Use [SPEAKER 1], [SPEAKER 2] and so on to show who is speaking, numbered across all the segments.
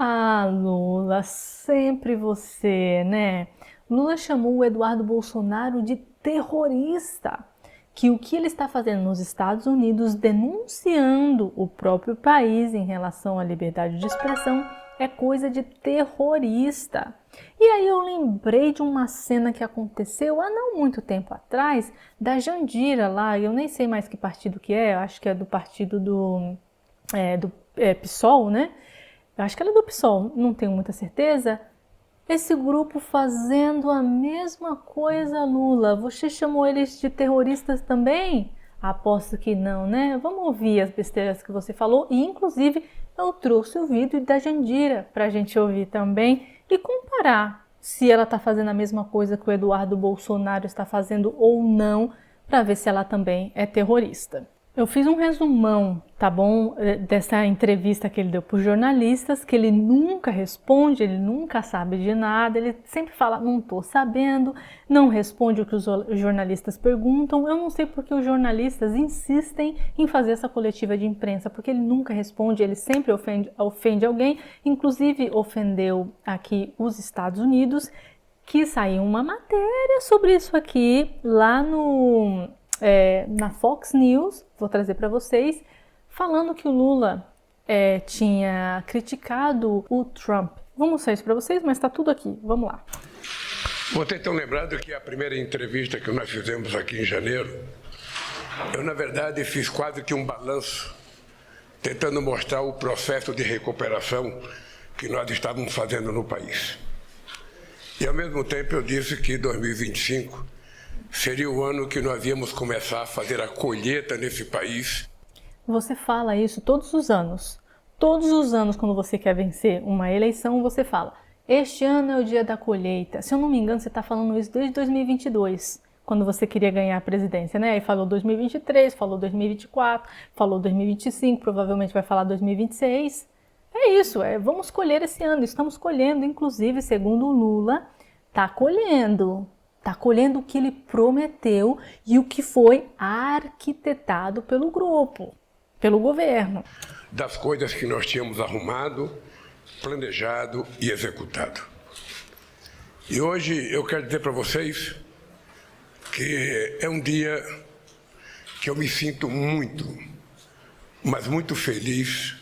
[SPEAKER 1] Ah, Lula, sempre você, né? Lula chamou o Eduardo Bolsonaro de terrorista, que o que ele está fazendo nos Estados Unidos, denunciando o próprio país em relação à liberdade de expressão, é coisa de terrorista. E aí eu lembrei de uma cena que aconteceu há não muito tempo atrás, da Jandira lá, eu nem sei mais que partido que é, eu acho que é do partido do PSOL, né? Eu acho que ela é do PSOL, não tenho muita certeza. Esse grupo fazendo a mesma coisa, Lula. Você chamou eles de terroristas também? Aposto que não, né? Vamos ouvir as besteiras que você falou. E, inclusive, eu trouxe o vídeo da Jandira para a gente ouvir também e comparar se ela está fazendo a mesma coisa que o Eduardo Bolsonaro está fazendo ou não, para ver se ela também é terrorista. Eu fiz um resumão, tá bom, dessa entrevista que ele deu para os jornalistas, que ele nunca responde, ele nunca sabe de nada, ele sempre fala, não estou sabendo, não responde o que os jornalistas perguntam. Eu não sei porque os jornalistas insistem em fazer essa coletiva de imprensa, porque ele nunca responde, ele sempre ofende alguém, inclusive ofendeu aqui os Estados Unidos, que saiu uma matéria sobre isso aqui lá na Fox News, vou trazer para vocês, falando que o Lula tinha criticado o Trump. Vou mostrar isso para vocês, mas está tudo aqui. Vamos lá.
[SPEAKER 2] Vocês estão lembrados que a primeira entrevista que nós fizemos aqui em janeiro, eu, na verdade, fiz quase que um balanço, tentando mostrar o processo de recuperação que nós estávamos fazendo no país. E, ao mesmo tempo, eu disse que 2025 seria o ano que nós íamos começar a fazer a colheita nesse país.
[SPEAKER 1] Você fala isso todos os anos. Todos os anos, quando você quer vencer uma eleição, você fala, este ano é o dia da colheita. Se eu não me engano, você está falando isso desde 2022, quando você queria ganhar a presidência, né? Aí falou 2023, falou 2024, falou 2025, provavelmente vai falar 2026. É isso, vamos colher esse ano. Estamos colhendo, inclusive, segundo o Lula, está colhendo. Está colhendo o que ele prometeu e o que foi arquitetado pelo grupo, pelo governo.
[SPEAKER 2] Das coisas que nós tínhamos arrumado, planejado e executado. E hoje eu quero dizer para vocês que é um dia que eu me sinto muito, mas muito feliz,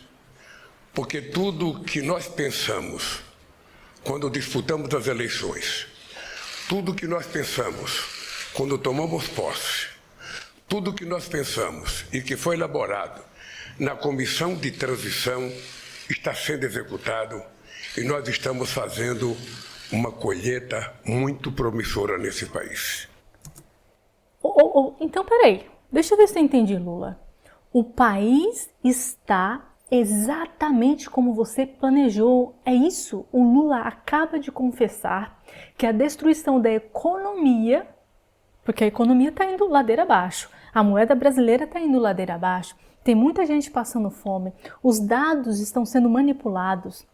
[SPEAKER 2] porque tudo que nós pensamos quando disputamos as eleições, tudo que nós pensamos quando tomamos posse, tudo que nós pensamos e que foi elaborado na comissão de transição está sendo executado e nós estamos fazendo uma colheita muito promissora nesse país.
[SPEAKER 1] Então, peraí, deixa eu ver se eu entendi, Lula. O país está exatamente como você planejou. É isso? O Lula acaba de confessar que a destruição da economia, porque a economia está indo ladeira abaixo, a moeda brasileira está indo ladeira abaixo, tem muita gente passando fome, os dados estão sendo manipulados.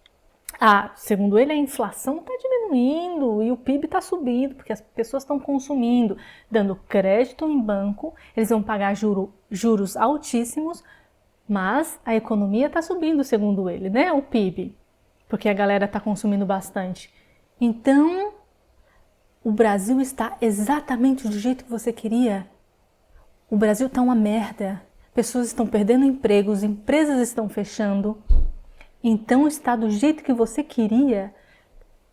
[SPEAKER 1] Segundo ele, a inflação está diminuindo e o PIB está subindo, porque as pessoas estão consumindo, dando crédito em banco, eles vão pagar juros altíssimos, mas a economia está subindo, segundo ele, né? O PIB, porque a galera está consumindo bastante. Então, o Brasil está exatamente do jeito que você queria? O Brasil está uma merda. Pessoas estão perdendo empregos, empresas estão fechando. Então, está do jeito que você queria?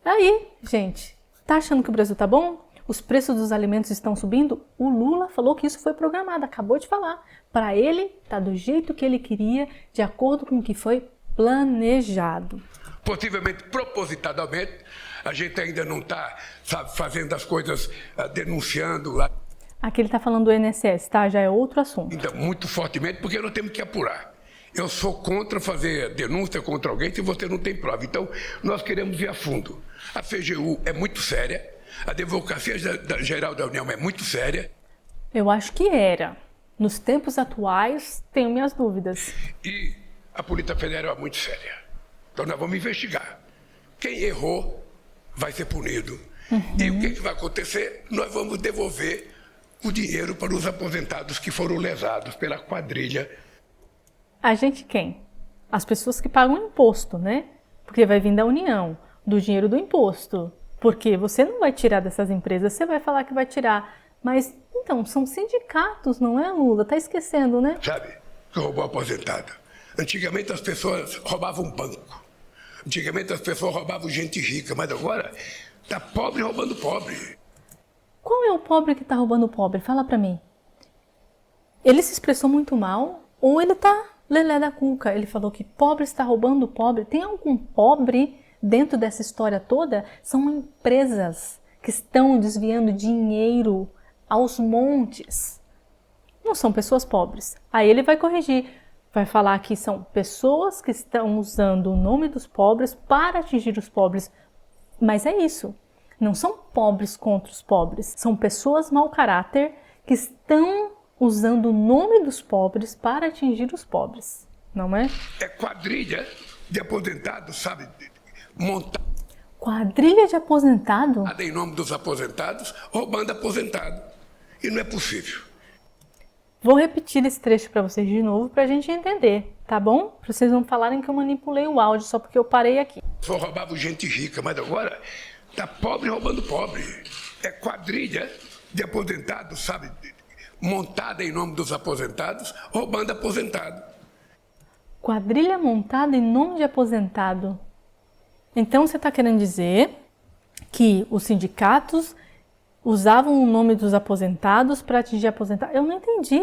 [SPEAKER 1] Aí, gente, tá achando que o Brasil tá bom? Os preços dos alimentos estão subindo? O Lula falou que isso foi programado, acabou de falar. Para ele, tá do jeito que ele queria, de acordo com o que foi planejado.
[SPEAKER 2] Possivelmente, propositadamente, a gente ainda não está fazendo as coisas, denunciando lá.
[SPEAKER 1] Aqui ele está falando do INSS, tá? Já é outro assunto.
[SPEAKER 2] Ainda muito fortemente, porque nós temos que apurar. Eu sou contra fazer denúncia contra alguém se você não tem prova. Então, nós queremos ir a fundo. A CGU é muito séria, a Advocacia Geral da União é muito séria.
[SPEAKER 1] Eu acho que era. Nos tempos atuais, tenho minhas dúvidas.
[SPEAKER 2] E a Polícia Federal é muito séria. Então, nós vamos investigar. Quem errou vai ser punido. E o que vai acontecer? Nós vamos devolver o dinheiro para os aposentados que foram lesados pela quadrilha.
[SPEAKER 1] A gente quem? As pessoas que pagam imposto, né? porque vai vir da União, do dinheiro do imposto. Porque você não vai tirar dessas empresas, você vai falar que vai tirar. Mas, então, são sindicatos, não é, Lula? Tá esquecendo, né?
[SPEAKER 2] Sabe, que roubou aposentado. Antigamente as pessoas roubavam banco. Antigamente as pessoas roubavam gente rica, mas agora tá pobre roubando pobre.
[SPEAKER 1] Qual é o pobre que tá roubando o pobre? Fala pra mim. Ele se expressou muito mal ou ele tá lelé da cuca? Ele falou que pobre está roubando pobre. Tem algum pobre dentro dessa história toda? São empresas que estão desviando dinheiro aos montes. Não são pessoas pobres. Aí ele vai corrigir. Vai falar que são pessoas que estão usando o nome dos pobres para atingir os pobres. Mas é isso. Não são pobres contra os pobres. São pessoas mau caráter que estão usando o nome dos pobres para atingir os pobres. Não é?
[SPEAKER 2] É quadrilha de aposentados, sabe? Montada
[SPEAKER 1] Quadrilha de aposentado?
[SPEAKER 2] em nome dos aposentados, roubando aposentado. E não é possível.
[SPEAKER 1] Vou repetir esse trecho para vocês de novo para a gente entender, tá bom? Para vocês não falarem que eu manipulei o áudio só porque eu parei aqui.
[SPEAKER 2] Só roubava gente rica, mas agora tá pobre roubando pobre. É quadrilha de aposentados, sabe? Montada em nome dos aposentados, roubando aposentado.
[SPEAKER 1] Quadrilha montada em nome de aposentado. Então você está querendo dizer que os sindicatos usavam o nome dos aposentados para atingir aposentados? Eu não entendi.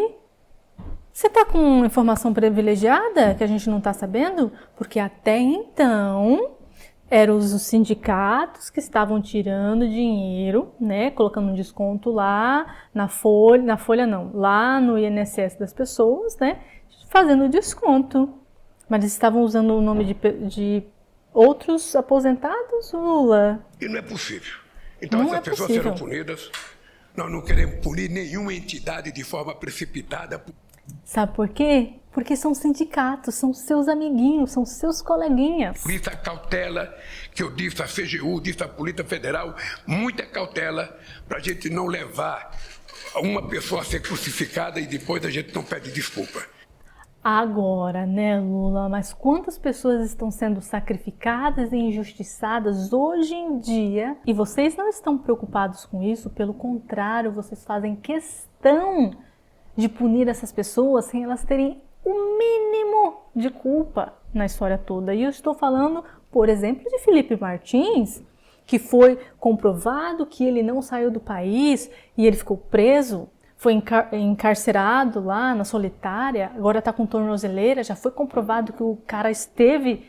[SPEAKER 1] Você está com informação privilegiada que a gente não está sabendo? Porque até então eram os sindicatos que estavam tirando dinheiro, né, colocando um desconto lá na folha não, lá no INSS das pessoas, né, fazendo desconto. Mas eles estavam usando o nome de outros aposentados, Lula?
[SPEAKER 2] E não é possível. Então
[SPEAKER 1] Não
[SPEAKER 2] essas
[SPEAKER 1] é
[SPEAKER 2] pessoas
[SPEAKER 1] possível.
[SPEAKER 2] serão punidas. Nós não queremos punir nenhuma entidade de forma precipitada.
[SPEAKER 1] Sabe por quê? Porque são sindicatos, são seus amiguinhos, são seus coleguinhas.
[SPEAKER 2] Por isso a cautela que eu disse à CGU, disse à Polícia Federal, muita cautela para a gente não levar uma pessoa a ser crucificada e depois a gente não pede desculpa.
[SPEAKER 1] Agora, né, Lula? Mas quantas pessoas estão sendo sacrificadas e injustiçadas hoje em dia? E vocês não estão preocupados com isso? Pelo contrário, vocês fazem questão de punir essas pessoas sem elas terem o mínimo de culpa na história toda. E eu estou falando, por exemplo, de Felipe Martins, que foi comprovado que ele não saiu do país e ele ficou preso. Foi encarcerado lá na solitária, agora está com tornozeleira, já foi comprovado que o cara esteve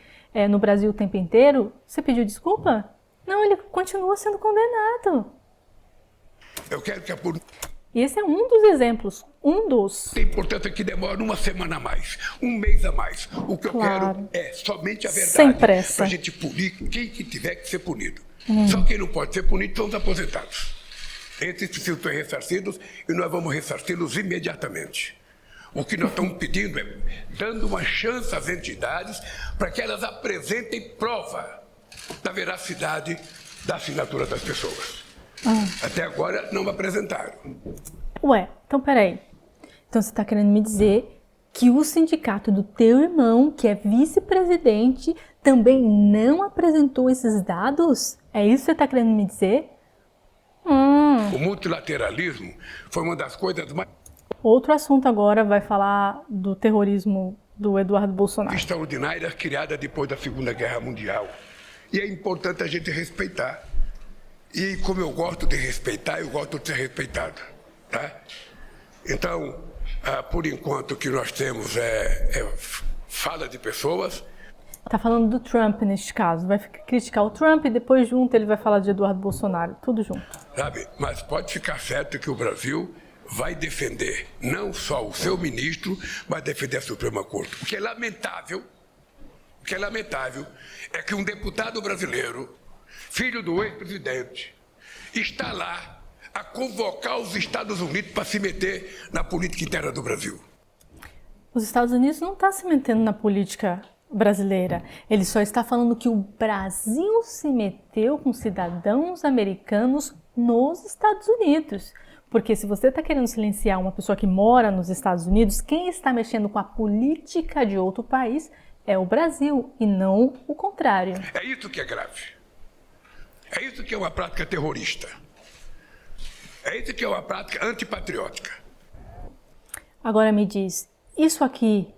[SPEAKER 1] no Brasil o tempo inteiro. Você pediu desculpa? Não, ele continua sendo condenado.
[SPEAKER 2] Eu quero que a polícia...
[SPEAKER 1] E esse é um dos exemplos, um dos.
[SPEAKER 2] Tem importância que demore uma semana a mais, um mês a mais. O que
[SPEAKER 1] Claro.
[SPEAKER 2] eu quero é somente a verdade.
[SPEAKER 1] Sem pressa.
[SPEAKER 2] Para a gente punir quem que tiver que ser punido. Só quem não pode ser punido são os aposentados. Esses precisam ser ressarcidos e nós vamos ressarci-los imediatamente. O que nós estamos pedindo é dando uma chance às entidades para que elas apresentem prova da veracidade da assinatura das pessoas. Até agora não apresentaram.
[SPEAKER 1] Ué, então peraí. Então você está querendo me dizer que o sindicato do teu irmão, que é vice-presidente, também não apresentou esses dados? É isso que você está querendo me dizer?
[SPEAKER 2] O multilateralismo foi uma das coisas mais
[SPEAKER 1] Outro assunto agora vai falar do terrorismo do Eduardo Bolsonaro.
[SPEAKER 2] extraordinárias criadas depois da Segunda Guerra Mundial. E é importante a gente respeitar. E como eu gosto de respeitar, eu gosto de ser respeitado. Tá? Então, por enquanto, o que nós temos é fala de pessoas.
[SPEAKER 1] Tá falando do Trump neste caso. Vai criticar o Trump e depois junto ele vai falar de Eduardo Bolsonaro. Tudo junto.
[SPEAKER 2] Sabe? Mas pode ficar certo que o Brasil vai defender não só o seu ministro, mas defender a Suprema Corte. O que é lamentável é que um deputado brasileiro, filho do ex-presidente, está lá a convocar os Estados Unidos para se meter na política interna do Brasil.
[SPEAKER 1] Os Estados Unidos não estão se metendo na política brasileira. Ele só está falando que o Brasil se meteu com cidadãos americanos nos Estados Unidos. Porque se você está querendo silenciar uma pessoa que mora nos Estados Unidos, quem está mexendo com a política de outro país é o Brasil e não o contrário.
[SPEAKER 2] É isso que é grave. É isso que é uma prática terrorista. É isso que é uma prática antipatriótica.
[SPEAKER 1] Agora me diz, isso aqui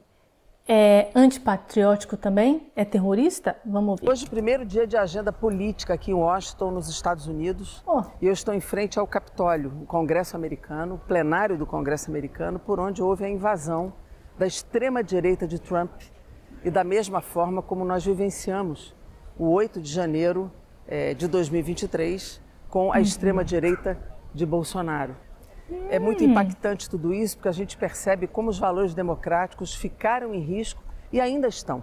[SPEAKER 1] é antipatriótico também? É terrorista? Vamos ver.
[SPEAKER 3] Hoje, primeiro dia de agenda política aqui em Washington, nos Estados Unidos. E eu estou em frente ao Capitólio, o Congresso americano, o plenário do Congresso americano, por onde houve a invasão da extrema-direita de Trump e da mesma forma como nós vivenciamos o 8 de janeiro de 2023 com a extrema-direita de Bolsonaro. É muito impactante tudo isso, porque a gente percebe como os valores democráticos ficaram em risco e ainda estão.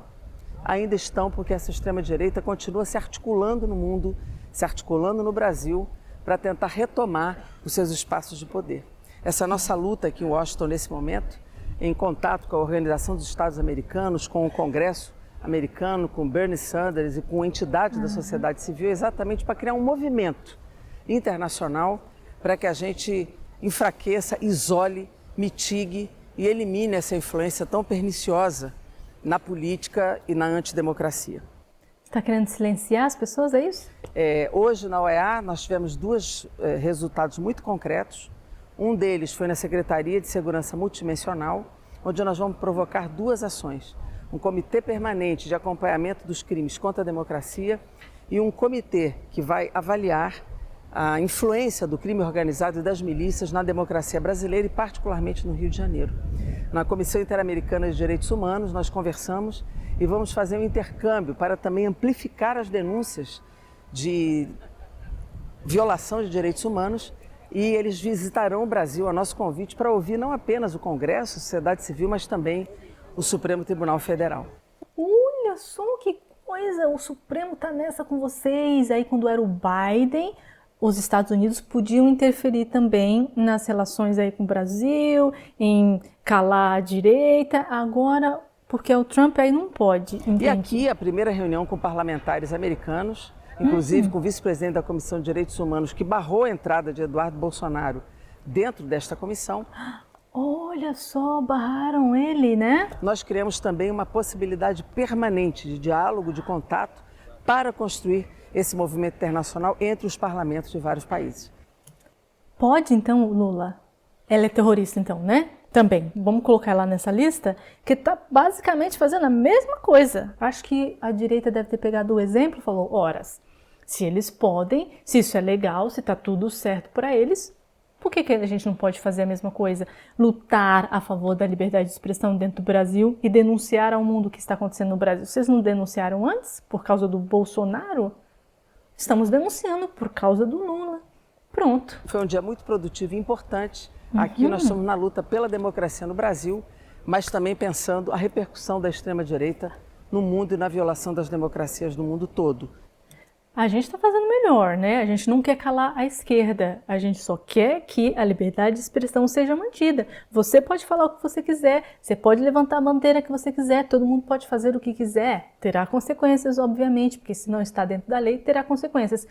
[SPEAKER 3] Ainda estão porque essa extrema-direita continua se articulando no mundo, se articulando no Brasil, para tentar retomar os seus espaços de poder. Essa nossa luta aqui em Washington, nesse momento, em contato com a Organização dos Estados Americanos, com o Congresso americano, com Bernie Sanders e com entidades da sociedade civil, é exatamente para criar um movimento internacional para que a gente enfraqueça, isole, mitigue e elimine essa influência tão perniciosa na política e na antidemocracia.
[SPEAKER 1] Você está querendo silenciar as pessoas, é isso?
[SPEAKER 3] Hoje na OEA nós tivemos dois resultados muito concretos. Um deles foi na Secretaria de Segurança Multidimensional, onde nós vamos provocar duas ações. Um comitê permanente de acompanhamento dos crimes contra a democracia e um comitê que vai avaliar a influência do crime organizado e das milícias na democracia brasileira e particularmente no Rio de Janeiro. Na Comissão Interamericana de Direitos Humanos nós conversamos e vamos fazer um intercâmbio para também amplificar as denúncias de violação de direitos humanos e eles visitarão o Brasil a nosso convite para ouvir não apenas o Congresso, a sociedade civil, mas também o Supremo Tribunal Federal.
[SPEAKER 1] Olha só que coisa, o Supremo está nessa com vocês. Aí quando era o Biden, os Estados Unidos podiam interferir também nas relações aí com o Brasil, em calar a direita. Agora, porque é o Trump, aí não pode. Entende?
[SPEAKER 3] E aqui a primeira reunião com parlamentares americanos, inclusive com o vice-presidente da Comissão de Direitos Humanos, que barrou a entrada de Eduardo Bolsonaro dentro desta comissão.
[SPEAKER 1] Olha só, barraram ele, né?
[SPEAKER 3] Nós criamos também uma possibilidade permanente de diálogo, de contato, para construir esse movimento internacional entre os parlamentos de vários países.
[SPEAKER 1] Pode, então, Lula? Ela é terrorista, então, né? Também. Vamos colocar ela nessa lista, que está basicamente fazendo a mesma coisa. Acho que a direita deve ter pegado o exemplo e falou, horas, se eles podem, se isso é legal, se está tudo certo para eles, por que a gente não pode fazer a mesma coisa? Lutar a favor da liberdade de expressão dentro do Brasil e denunciar ao mundo o que está acontecendo no Brasil. Vocês não denunciaram antes, por causa do Bolsonaro? Estamos denunciando por causa do Lula. Pronto.
[SPEAKER 3] Foi um dia muito produtivo e importante. Aqui nós estamos na luta pela democracia no Brasil, mas também pensando a repercussão da extrema-direita no mundo e na violação das democracias no mundo todo.
[SPEAKER 1] A gente está fazendo melhor, né? A gente não quer calar a esquerda, a gente só quer que a liberdade de expressão seja mantida. Você pode falar o que você quiser, você pode levantar a bandeira que você quiser, todo mundo pode fazer o que quiser. Terá consequências, obviamente, porque se não está dentro da lei, terá consequências.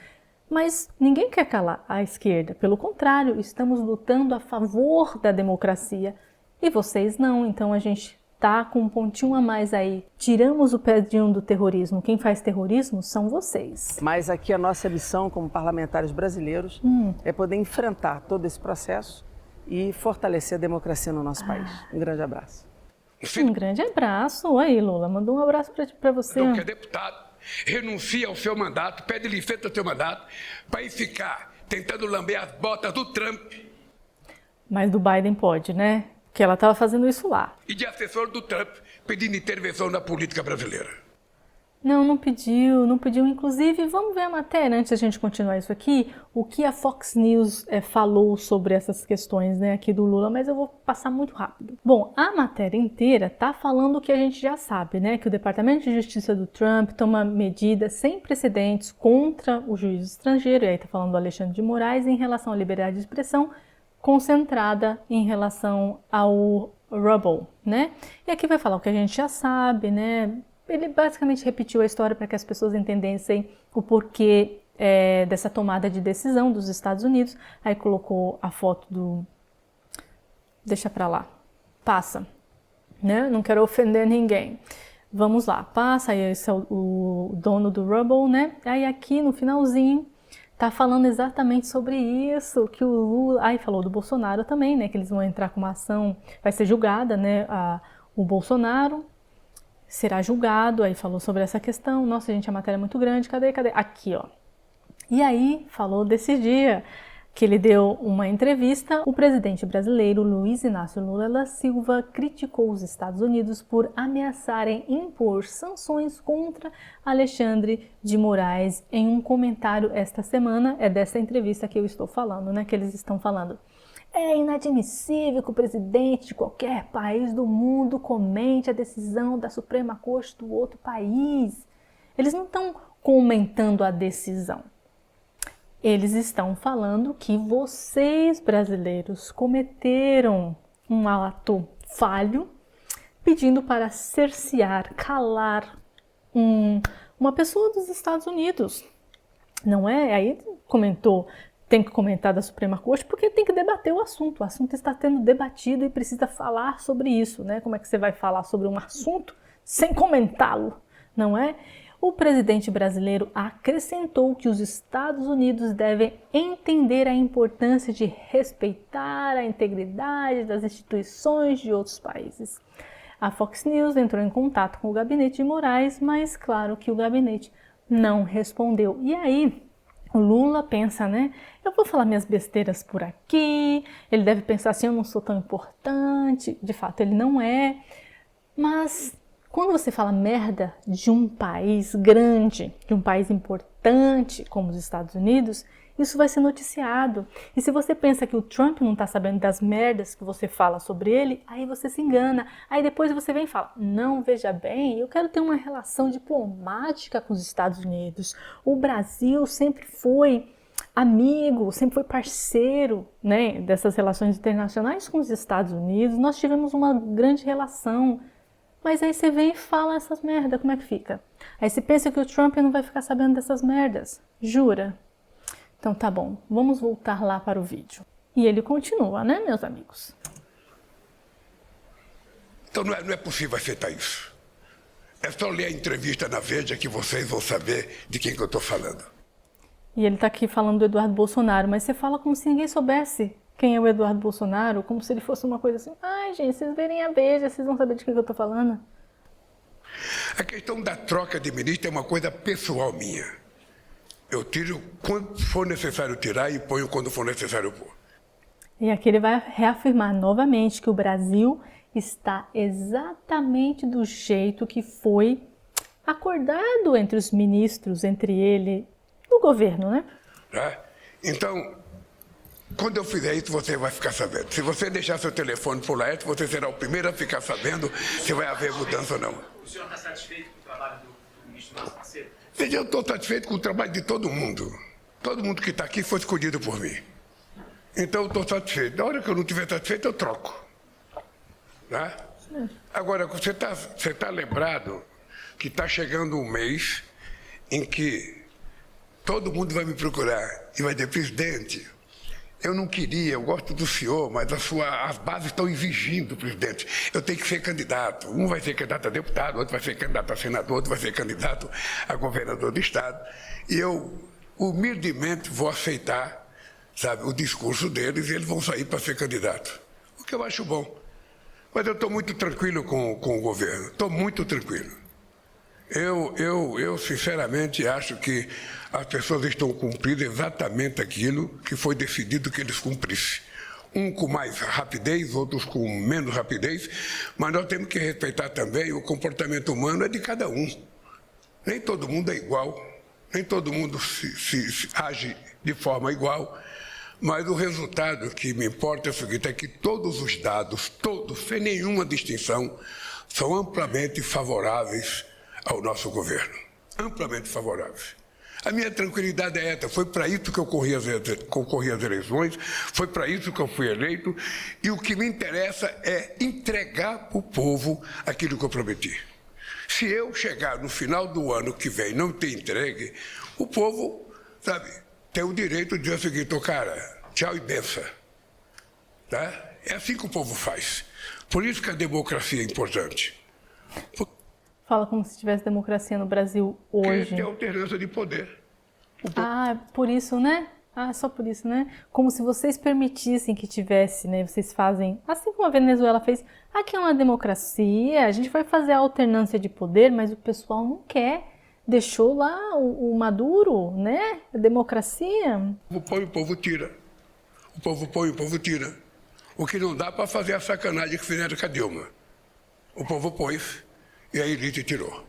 [SPEAKER 1] Mas ninguém quer calar a esquerda, pelo contrário, estamos lutando a favor da democracia. E vocês não, então a gente tá com um pontinho a mais aí. Tiramos o pedinho do terrorismo. Quem faz terrorismo são vocês.
[SPEAKER 3] Mas aqui a nossa missão como parlamentares brasileiros é poder enfrentar todo esse processo e fortalecer a democracia no nosso país. Um grande abraço.
[SPEAKER 1] Um grande abraço. Aí, Lula, mandou um abraço para você.
[SPEAKER 2] Então, que é deputado, renuncia ao seu mandato, pede licença ao seu mandato, para ir ficar tentando lamber as botas do Trump.
[SPEAKER 1] Mas do Biden pode, né? Que ela estava fazendo isso lá.
[SPEAKER 2] E de assessor do Trump pedindo intervenção na política brasileira.
[SPEAKER 1] Não pediu, não pediu. Inclusive, vamos ver a matéria, antes da gente continuar isso aqui, o que a Fox News falou sobre essas questões, né, aqui do Lula, mas eu vou passar muito rápido. Bom, a matéria inteira tá falando o que a gente já sabe, né, que o Departamento de Justiça do Trump toma medidas sem precedentes contra o juiz estrangeiro, e aí tá falando do Alexandre de Moraes, em relação à liberdade de expressão, concentrada em relação ao Rubble, né? E aqui vai falar o que a gente já sabe, né? Ele basicamente repetiu a história para que as pessoas entendessem o porquê dessa tomada de decisão dos Estados Unidos. Aí colocou a foto do... Deixa pra lá. Passa. Né? Não quero ofender ninguém. Vamos lá, passa, aí esse é o dono do Rubble, né? Aí aqui no finalzinho tá falando exatamente sobre isso, que o Lula... Aí falou do Bolsonaro também, né? Que eles vão entrar com uma ação, vai ser julgada, né? O Bolsonaro será julgado, aí falou sobre essa questão. Nossa, gente, a matéria é muito grande, cadê? Aqui, ó. E aí falou desse dia que ele deu uma entrevista. O presidente brasileiro Luiz Inácio Lula da Silva criticou os Estados Unidos por ameaçarem impor sanções contra Alexandre de Moraes em um comentário esta semana. É dessa entrevista que eu estou falando, né? Que eles estão falando. É inadmissível que o presidente de qualquer país do mundo comente a decisão da Suprema Corte do outro país. Eles não estão comentando a decisão. Eles estão falando que vocês, brasileiros, cometeram um ato falho, pedindo para cercear, calar uma pessoa dos Estados Unidos. Não é? Aí comentou, tem que comentar da Suprema Corte, porque tem que debater o assunto. O assunto está sendo debatido e precisa falar sobre isso, né? Como é que você vai falar sobre um assunto sem comentá-lo, não é? O presidente brasileiro acrescentou que os Estados Unidos devem entender a importância de respeitar a integridade das instituições de outros países. A Fox News entrou em contato com o gabinete de Moraes, mas claro que o gabinete não respondeu. E aí, o Lula pensa, né? Eu vou falar minhas besteiras por aqui, ele deve pensar assim, eu não sou tão importante. De fato, ele não é, mas... Quando você fala merda de um país grande, de um país importante como os Estados Unidos, isso vai ser noticiado. E se você pensa que o Trump não está sabendo das merdas que você fala sobre ele, aí você se engana. Aí depois você vem e fala, não, veja bem, eu quero ter uma relação diplomática com os Estados Unidos. O Brasil sempre foi amigo, sempre foi parceiro, né, dessas relações internacionais com os Estados Unidos. Nós tivemos uma grande relação. Mas aí você vem e fala essas merdas, como é que fica? Aí você pensa que o Trump não vai ficar sabendo dessas merdas. Jura? Então tá bom, vamos voltar lá para o vídeo. E ele continua, né, meus amigos?
[SPEAKER 2] Então não é possível aceitar isso. É só ler a entrevista na Veja que vocês vão saber de quem que eu estou falando.
[SPEAKER 1] E ele tá aqui falando do Eduardo Bolsonaro, mas você fala como se ninguém soubesse quem é o Eduardo Bolsonaro, como se ele fosse uma coisa assim, ai gente, vocês verem a Veja, vocês vão saber de que eu tô falando.
[SPEAKER 2] A questão da troca de ministro é uma coisa pessoal minha. Eu tiro quando for necessário tirar e ponho quando for necessário pôr.
[SPEAKER 1] E aqui ele vai reafirmar novamente que o Brasil está exatamente do jeito que foi acordado entre os ministros, entre ele e o governo, né?
[SPEAKER 2] Então, quando eu fizer isso, você vai ficar sabendo. Se você deixar seu telefone por lá, você será o primeiro a ficar sabendo se vai haver mudança ou não.
[SPEAKER 4] O senhor está satisfeito com o trabalho do ministro nosso parceiro?
[SPEAKER 2] Veja, eu estou satisfeito com o trabalho de todo mundo. Todo mundo que está aqui foi escolhido por mim. Então, eu estou satisfeito. Na hora que eu não estiver satisfeito, eu troco. Né? Agora, você tá lembrado que está chegando um mês em que todo mundo vai me procurar e vai dizer, presidente, eu não queria, eu gosto do senhor, mas as bases estão exigindo, presidente. Eu tenho que ser candidato. Um vai ser candidato a deputado, outro vai ser candidato a senador, outro vai ser candidato a governador do estado. E eu, humildemente, vou aceitar, sabe, o discurso deles e eles vão sair para ser candidato. O que eu acho bom. Mas eu estou muito tranquilo com o governo. Estou muito tranquilo. Eu sinceramente acho que as pessoas estão cumprindo exatamente aquilo que foi decidido que eles cumprissem. Um com mais rapidez, outros com menos rapidez, mas nós temos que respeitar também o comportamento humano é de cada um. Nem todo mundo é igual, nem todo mundo se age de forma igual, mas o resultado que me importa é o seguinte, é que todos os dados, todos, sem nenhuma distinção, são amplamente favoráveis ao nosso governo, amplamente favoráveis. A minha tranquilidade é essa, foi para isso que eu concorri às eleições, foi para isso que eu fui eleito, e o que me interessa é entregar para o povo aquilo que eu prometi. Se eu chegar no final do ano que vem e não ter entregue, o povo, sabe, tem o direito de dizer o seguinte, cara, tchau e benção. Tá? É assim que o povo faz. Por isso que a democracia é importante.
[SPEAKER 1] Fala como se tivesse democracia no Brasil hoje.
[SPEAKER 2] Tem alternância de poder.
[SPEAKER 1] Por isso, né? Só por isso, né? Como se vocês permitissem que tivesse, né? Vocês fazem, assim como a Venezuela fez, aqui é uma democracia, a gente vai fazer a alternância de poder, mas o pessoal não quer. Deixou lá o Maduro, né? A democracia.
[SPEAKER 2] O povo põe, o povo tira. O povo põe, o povo tira. O que não dá para fazer a sacanagem que fizeram com a Dilma. O povo pôs e a elite tirou.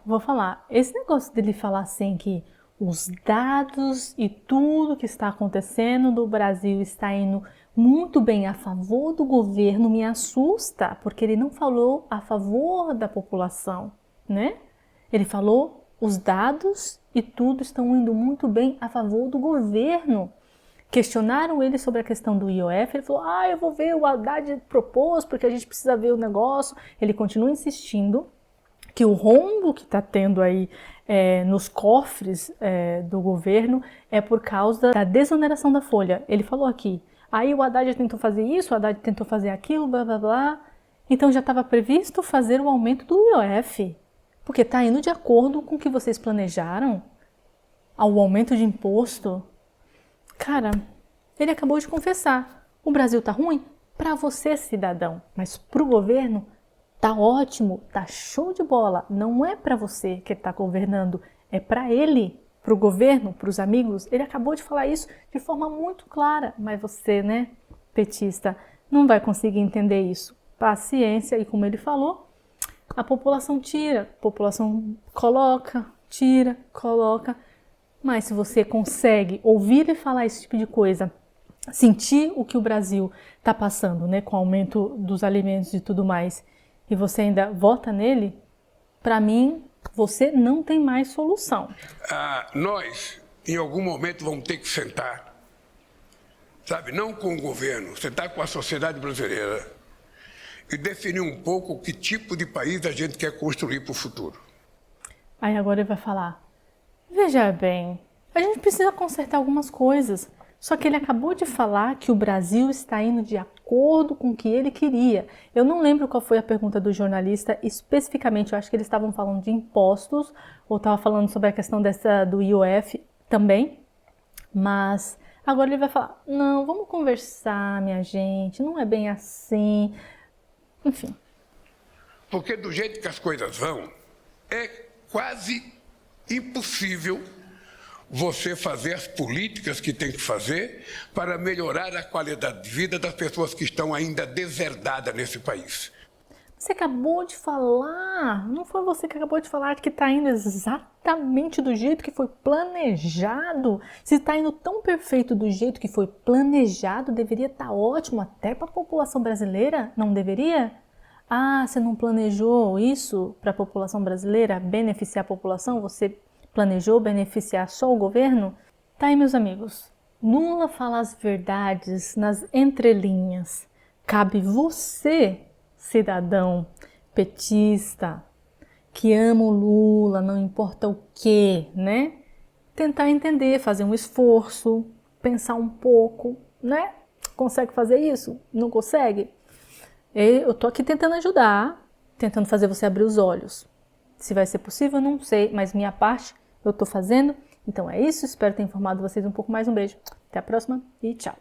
[SPEAKER 1] Vou falar, esse negócio dele falar assim que os dados e tudo que está acontecendo no Brasil está indo muito bem a favor do governo me assusta, porque ele não falou a favor da população, né? Ele falou os dados e tudo estão indo muito bem a favor do governo. Questionaram ele sobre a questão do IOF, ele falou, eu vou ver, o Haddad propôs, porque a gente precisa ver o negócio. Ele continua insistindo que o rombo que está tendo aí nos cofres do governo é por causa da desoneração da folha. Ele falou aqui, aí o Haddad tentou fazer isso, o Haddad tentou fazer aquilo, blá blá blá. Então já estava previsto fazer o aumento do IOF, porque está indo de acordo com o que vocês planejaram, ao aumento de imposto. Cara, ele acabou de confessar, o Brasil tá ruim para você, cidadão, mas para o governo tá ótimo, tá show de bola. Não é para você que ele tá governando, é para ele, para o governo, para os amigos. Ele acabou de falar isso de forma muito clara, mas você, né, petista, não vai conseguir entender isso. Paciência, e como ele falou, a população tira, a população coloca, tira, coloca. Mas se você consegue ouvir e falar esse tipo de coisa, sentir o que o Brasil está passando, né, com o aumento dos alimentos e tudo mais, e você ainda vota nele, para mim, você não tem mais solução.
[SPEAKER 2] Nós, em algum momento, vamos ter que sentar, sabe, não com o governo, sentar com a sociedade brasileira e definir um pouco que tipo de país a gente quer construir para o futuro.
[SPEAKER 1] Aí agora ele vai falar, veja bem, a gente precisa consertar algumas coisas, só que ele acabou de falar que o Brasil está indo de acordo com o que ele queria. Eu não lembro qual foi a pergunta do jornalista especificamente, eu acho que eles estavam falando de impostos, ou estavam falando sobre a questão do IOF também, mas agora ele vai falar, não, vamos conversar, minha gente, não é bem assim, enfim.
[SPEAKER 2] Porque do jeito que as coisas vão, é quase impossível você fazer as políticas que tem que fazer para melhorar a qualidade de vida das pessoas que estão ainda deserdadas nesse país.
[SPEAKER 1] Você acabou de falar, não foi você que acabou de falar que está indo exatamente do jeito que foi planejado? Se está indo tão perfeito do jeito que foi planejado, deveria estar ótimo até para a população brasileira, não deveria? Você não planejou isso para a população brasileira, beneficiar a população? Você planejou beneficiar só o governo? Tá aí, meus amigos. Lula fala as verdades nas entrelinhas. Cabe você, cidadão petista, que ama o Lula, não importa o quê, né? Tentar entender, fazer um esforço, pensar um pouco, né? Consegue fazer isso? Não consegue? Eu tô aqui tentando ajudar, tentando fazer você abrir os olhos. Se vai ser possível, eu não sei, mas minha parte eu tô fazendo. Então é isso, espero ter informado vocês um pouco mais. Um beijo, até a próxima e tchau!